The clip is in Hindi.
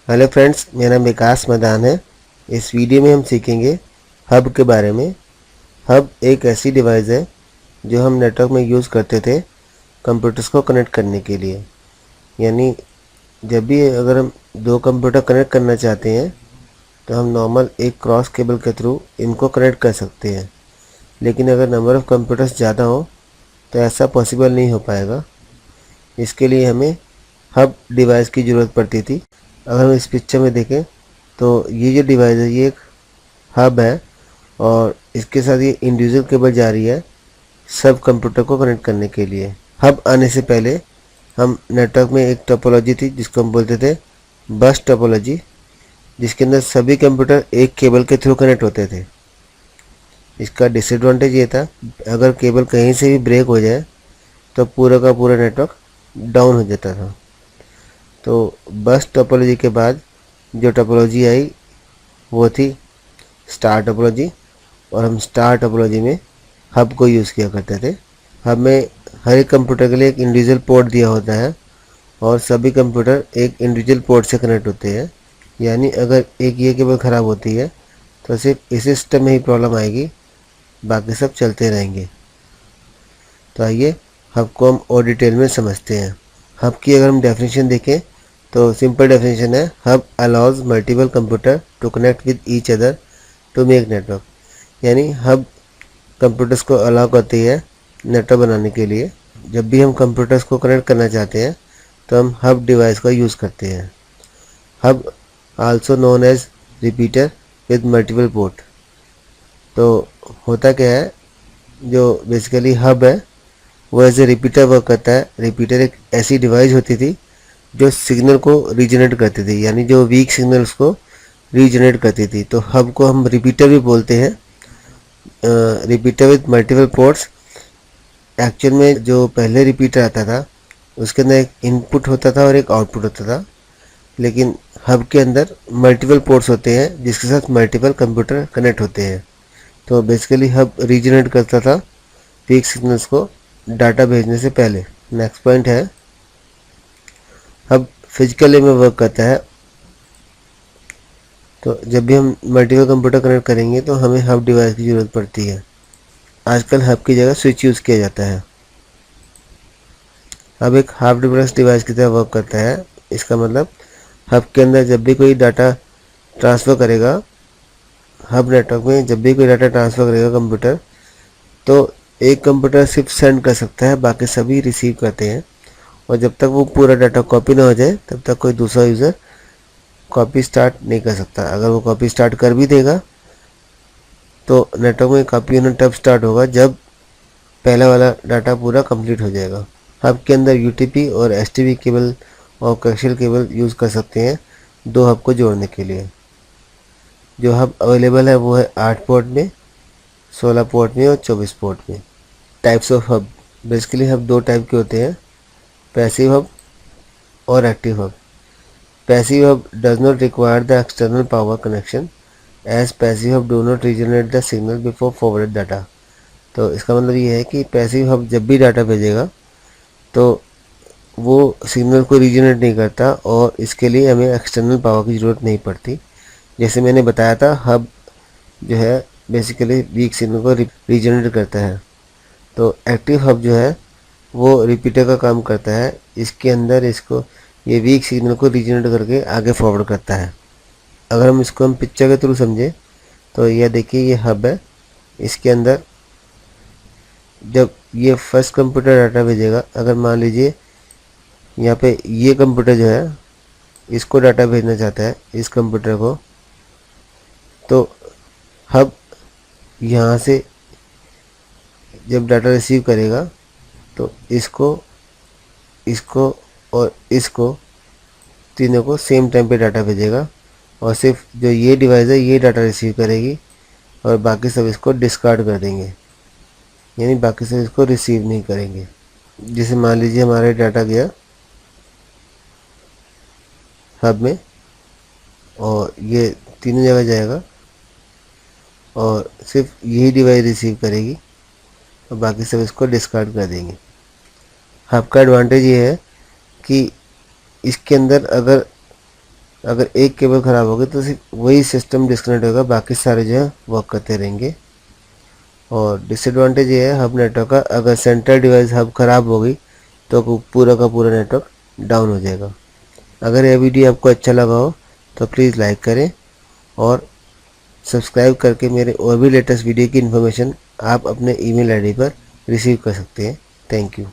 हेलो फ्रेंड्स, मेरा नाम विकास मदान है। इस वीडियो में हम सीखेंगे हब के बारे में। हब एक ऐसी डिवाइस है जो हम नेटवर्क में यूज़ करते थे कंप्यूटर्स को कनेक्ट करने के लिए। यानी जब भी अगर हम दो कंप्यूटर कनेक्ट करना चाहते हैं तो हम नॉर्मल एक क्रॉस केबल के थ्रू इनको कनेक्ट कर सकते हैं। लेकिन अगर नंबर ऑफ़ कंप्यूटर्स ज़्यादा हो तो ऐसा पॉसिबल नहीं हो पाएगा। इसके लिए हमें हब डिवाइस की ज़रूरत पड़ती थी। अगर हम इस पिक्चर में देखें तो ये जो डिवाइस है ये एक हब है और इसके साथ ये इंडिविजुअल केबल जा रही है सब कंप्यूटर को कनेक्ट करने के लिए। हब आने से पहले हम नेटवर्क में एक टोपोलॉजी थी जिसको हम बोलते थे बस टोपोलॉजी, जिसके अंदर सभी कंप्यूटर एक केबल के थ्रू कनेक्ट होते थे। इसका डिसएडवांटेज ये था, अगर केबल कहीं से भी ब्रेक हो जाए तो पूरा का पूरा नेटवर्क डाउन हो जाता था। तो बस टोपोलॉजी के बाद जो टोपोलॉजी आई वो थी स्टार टोपोलॉजी, और हम स्टार टोपोलॉजी में हब को यूज़ किया करते थे। हब में हर एक कंप्यूटर के लिए एक इंडिविजुअल पोर्ट दिया होता है और सभी कंप्यूटर एक इंडिविजुअल पोर्ट से कनेक्ट होते हैं। यानी अगर एक ये केबल ख़राब होती है तो सिर्फ इस सिस्टम में ही प्रॉब्लम आएगी, बाकी सब चलते रहेंगे। तो आइए हब को हम और डिटेल में समझते हैं। हब की अगर हम डेफिनेशन देखें तो सिंपल डेफिनेशन है, hub allows multiple computer to connect with each other to make network. यानी हब कंप्यूटर्स को अलाउ करती है नेटवर्क बनाने के लिए। जब भी हम कंप्यूटर्स को कनेक्ट करना चाहते हैं तो हम हब डिवाइस का यूज़ करते हैं। Hub also known as repeater with multiple port. तो होता क्या है, जो बेसिकली हब है वो एज ए रिपीटर वर्क करता है। रिपीटर एक ऐसी डिवाइस होती थी जो सिग्नल को रीजनरेट करती थी, यानी जो वीक सिग्नल्स को रीजनरेट करती थी। तो हब को हम रिपीटर भी बोलते हैं, repeater with multiple ports. Actual में जो पहले रिपीटर आता था उसके अंदर एक इनपुट होता था और एक आउटपुट होता था, लेकिन हब के अंदर मल्टीपल पोर्ट्स होते हैं जिसके साथ मल्टीपल कंप्यूटर कनेक्ट होते हैं। तो बेसिकली हब रीजनरेट करता था वीक सिग्नल्स को डाटा भेजने से पहले। नेक्स्ट पॉइंट है, हब फिजिकली में वर्क करता है। तो जब भी हम मल्टीपल कंप्यूटर कनेक्ट करेंगे तो हमें हब डिवाइस की ज़रूरत पड़ती है। आजकल हब की जगह स्विच यूज़ किया जाता है। हब एक हाफ डुप्लेक्स डिवाइस की तरह वर्क करता है। इसका मतलब हब के अंदर जब भी कोई डाटा ट्रांसफ़र करेगा, हब नेटवर्क में जब भी कोई डाटा ट्रांसफ़र करेगा कंप्यूटर, तो एक कंप्यूटर सिर्फ सेंड कर सकता है, बाकी सभी रिसीव करते हैं। और जब तक वो पूरा डाटा कॉपी ना हो जाए तब तक कोई दूसरा यूज़र कॉपी स्टार्ट नहीं कर सकता। अगर वो कॉपी स्टार्ट कर भी देगा तो नेटवर्क में कॉपी होना तब स्टार्ट होगा जब पहला वाला डाटा पूरा कंप्लीट हो जाएगा। हब के अंदर यूटीपी और एसटीपी केबल और कोएक्सियल केबल यूज़ कर सकते हैं दो हब को जोड़ने के लिए। जो हब अवेलेबल है वो है 8 पोर्ट में, 16 पोर्ट में और 24 पोर्ट में। Types of hub, basically hub दो टाइप के होते हैं, पैसिव हब और active hub. Passive hub does not require the external power connection as passive hub do not regenerate the signal before forwarded data. तो इसका मतलब ये है कि पैसिव हब जब भी डाटा भेजेगा तो वो सिग्नल को रीजनरेट नहीं करता और इसके लिए हमें एक्सटर्नल पावर की ज़रूरत नहीं पड़ती। जैसे मैंने बताया था, हब जो है बेसिकली वीक सिग्नल को रीजनरेट करता है। तो एक्टिव हब जो है वो रिपीटर का काम करता है। इसके अंदर इसको ये वीक सिग्नल को रीजनरेट करके आगे फॉरवर्ड करता है। अगर हम इसको हम पिक्चर के थ्रू समझें तो यह देखिए, ये हब है। इसके अंदर जब ये फर्स्ट कंप्यूटर डाटा भेजेगा, अगर मान लीजिए यहाँ पे ये कंप्यूटर जो है इसको डाटा भेजना चाहता है इस कंप्यूटर को, तो हब यहाँ से जब डाटा रिसीव करेगा तो इसको इसको और इसको तीनों को सेम टाइम पे डाटा भेजेगा और सिर्फ जो ये डिवाइस है ये डाटा रिसीव करेगी और बाकी सब इसको डिस्कार्ड कर देंगे, यानी बाकी सब इसको रिसीव नहीं करेंगे। जैसे मान लीजिए हमारे डाटा गया हब में और ये तीनों जगह जाएगा और सिर्फ यही डिवाइस रिसीव करेगी और बाकी सब इसको डिस्कार्ड कर देंगे। हब का एडवांटेज ये है कि इसके अंदर अगर अगर एक केबल ख़राब होगी तो सिर्फ वही सिस्टम डिस्कनेक्ट होगा, बाकी सारे जो है वर्क करते रहेंगे। और डिसएडवांटेज ये है हब नेटवर्क का, अगर सेंट्रल डिवाइस हब ख़राब होगी तो पूरा का पूरा नेटवर्क डाउन हो जाएगा। अगर यह वीडियो आपको अच्छा लगा हो तो प्लीज़ लाइक करें और सब्सक्राइब करके मेरे और भी लेटेस्ट वीडियो की इन्फॉर्मेशन आप अपने ईमेल आईडी पर रिसीव कर सकते हैं। Thank you.